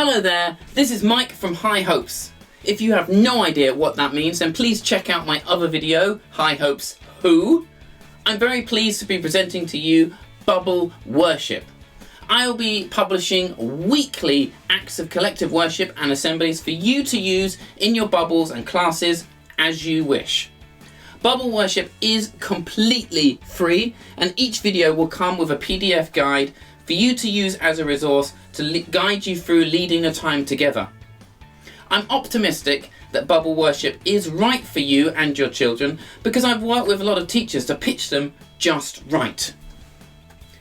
Hello there, this is Mike from High Hopes. If you have no idea what that means, then please check out my other video, High Hopes Who. I'm very pleased to be presenting to you Bubble Worship. I'll be publishing weekly acts of collective worship and assemblies for you to use in your bubbles and classes as you wish. Bubble Worship is completely free, and each video will come with a PDF guide for you to use as a resource to guide you through leading a time together. I'm optimistic that Bubble Worship is right for you and your children because I've worked with a lot of teachers to pitch them just right.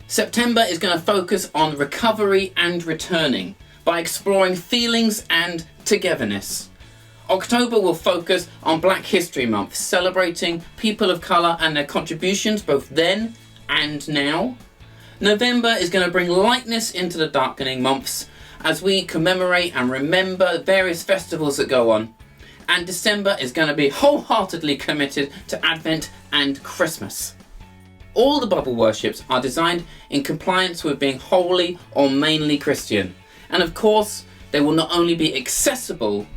September is going to focus on recovery and returning by exploring feelings and togetherness. October will focus on Black History Month, celebrating people of colour and their contributions both then and now. November is going to bring lightness into the darkening months as we commemorate and remember various festivals that go on. And December is going to be wholeheartedly committed to Advent and Christmas. All the Bubble Worships are designed in compliance with being wholly or mainly Christian. And of course, they will not only be accessible,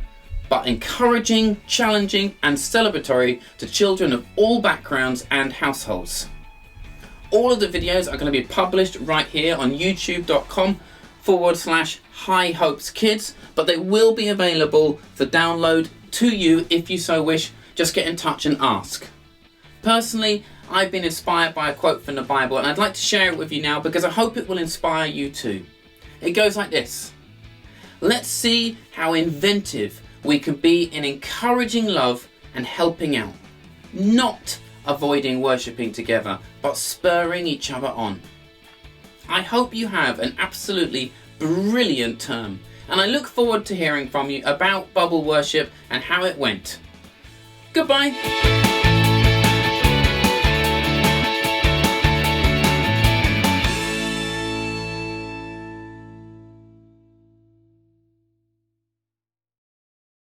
but encouraging, challenging and celebratory to children of all backgrounds and households. All of the videos are going to be published right here on youtube.com/highhopeskids, but they will be available for download to you if you so wish. Just get in touch and ask. Personally, I've been inspired by a quote from the Bible, and I'd like to share it with you now because I hope it will inspire you too. It goes like this: let's see how inventive we can be in encouraging love and helping out, not avoiding worshipping together, but spurring each other on. I hope you have an absolutely brilliant term, and I look forward to hearing from you about Bubble Worship and how it went. Goodbye.